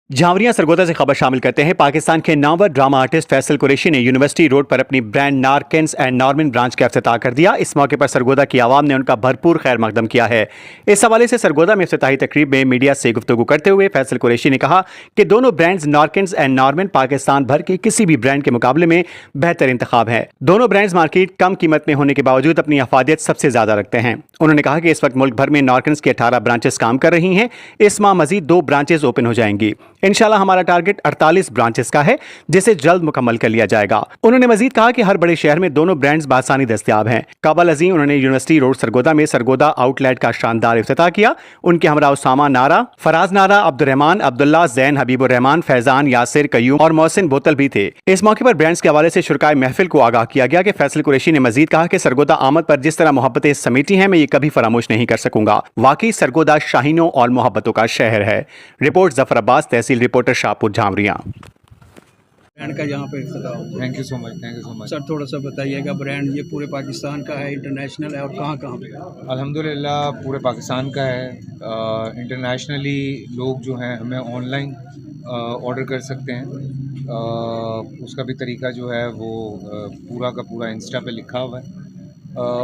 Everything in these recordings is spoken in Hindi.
झावरिया सरगोदा से खबर शामिल करते हैं। पाकिस्तान के नामवर ड्रामा आर्टिस्ट फैसल कुरैशी ने यूनिवर्सिटी रोड पर अपनी ब्रांड नारकिन्स एंड नॉर्मन ब्रांच का इफ्तिताह कर दिया। इस मौके पर सरगोदा की आवाम ने उनका भरपूर खैर मकदम किया है। इस हवाले से सरगोदा में इफ्तिताही तकरीब में मीडिया से गुफ्तगू करते हुए फैसल कुरैशी ने कहा कि दोनों ब्रांड्स नारकिन्स एंड नॉर्मन पाकिस्तान भर के किसी भी ब्रांड के मुकाबले में बेहतर इंतखाब है। दोनों ब्रांड्स मार्केट कम कीमत में होने के बावजूद अपनी अफादियत सबसे ज्यादा रखते हैं। उन्होंने कहा कि इस वक्त मुल्क भर में नारकिन्स की 18 ब्रांचेस काम कर रही हैं। इस माह मजीद 2 ब्रांचेस ओपन हो जाएंगी। इंशाल्लाह हमारा टारगेट 48 ब्रांचेस का है, जिसे जल्द मुकम्मल कर लिया जाएगा। उन्होंने मजीद कहा कि हर बड़े शहर में दोनों ब्रांड्स बासानी दस्तयाब हैं। काबल अजीम उन्होंने यूनिवर्सिटी रोड सरगोदा में सरगोदा आउटलेट का शानदार इफ्तिताह किया। उनके हमरा उसामा नारा, फराज नारा, अब्दुर्रहमान, अब्दुल्ला, जैन, हबीबुर रहमान, फैजान, यासिर, कयूम और मोहसिन बोतल भी थे। इस मौके पर ब्रांड्स के हवाले से शुरकाए महफिल को आगाह किया गया कि फैसल कुरैशी ने मजीद कहा कि सरगोदा आमद पर जिस तरह मोहब्बतें समेटी हैं, मैं ये कभी फरामोश नहीं कर सकूंगा। वाकई सरगोदा शाहीनों और मोहब्बतों का शहर है। रिपोर्ट जफर अब्बास, तहसील रिपोर्टर शाहपुर झावरिया। ब्रांड का यहाँ पे इफ्तिताह हो। Thank you so much. Sir थोड़ा सा बताइएगा, ब्रांड ये पूरे पाकिस्तान का है, इंटरनेशनल है और कहाँ कहाँ पे है? अल्हम्दुलिल्लाह पूरे पाकिस्तान का है। इंटरनेशनली लोग जो हैं हमें ऑनलाइन ऑर्डर कर सकते हैं। उसका भी तरीका जो है वो पूरा का पूरा इंस्टा पे लिखा हुआ है।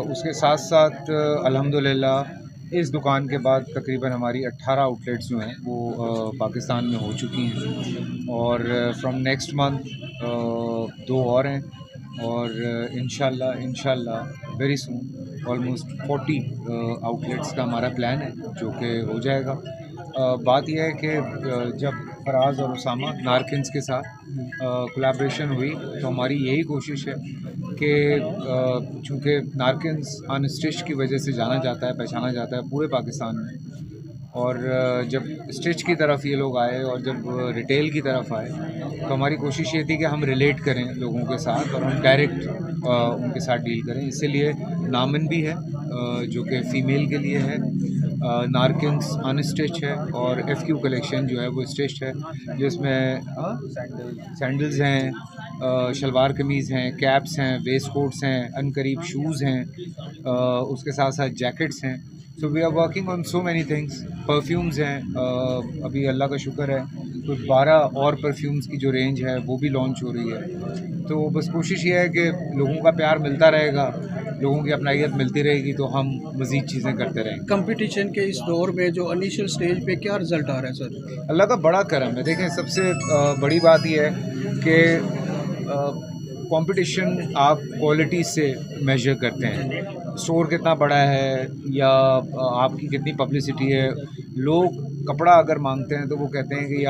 उसके साथ साथ अल्हम्दुलिल्लाह इस दुकान के बाद तकरीबन हमारी 18 आउटलेट्स जो हैं वो पाकिस्तान में हो चुकी हैं और फ्रॉम नेक्स्ट मंथ 2 और हैं और इंशाल्लाह वेरी सून ऑलमोस्ट 40 आउटलेट्स का हमारा प्लान है जो कि हो जाएगा। बात यह है कि जब फराज और उसामा नारकिन्स के साथ कोलैबोरेशन हुई तो हमारी यही कोशिश है कि चूँकि नारकिन्स अनस्टिच की वजह से जाना जाता है, पहचाना जाता है पूरे पाकिस्तान में, और जब स्टिच की तरफ ये लोग आए और जब रिटेल की तरफ आए तो हमारी कोशिश ये थी कि हम रिलेट करें लोगों के साथ और हम डायरेक्ट उनके साथ डील करें। इसीलिए नामन भी है जो कि फ़ीमेल के लिए है, नारकिन्स अनस्टिच है और FQ कलेक्शन जो है वो स्टिच है, जिसमें सैंडल्स हैं, शलवार कमीज़ हैं, कैप्स हैं, वेस्ट कोट्स हैं, अनकरीब शूज़ हैं, उसके साथ साथ जैकेट्स हैं। So we are working on so many things. Perfumes हैं, अभी अल्लाह का शुक्र है कुछ 12 और परफ्यूम्स की जो रेंज है वो भी लॉन्च हो रही है। तो बस कोशिश ये है कि लोगों का प्यार मिलता रहेगा, लोगों की अपनाइयत मिलती रहेगी तो हम मज़ीद चीज़ें करते रहेंगे। कंपटीशन के इस दौर में जो इनिशियल स्टेज पे क्या रिजल्ट आ रहा है सर? अल्लाह का बड़ा करम है। देखें, सबसे बड़ी बात यह है कि कंपटीशन आप क्वालिटी से मेजर करते हैं, स्टोर कितना बड़ा है या आपकी कितनी पब्लिसिटी है। लोग कपड़ा अगर मांगते हैं तो वो कहते हैं कि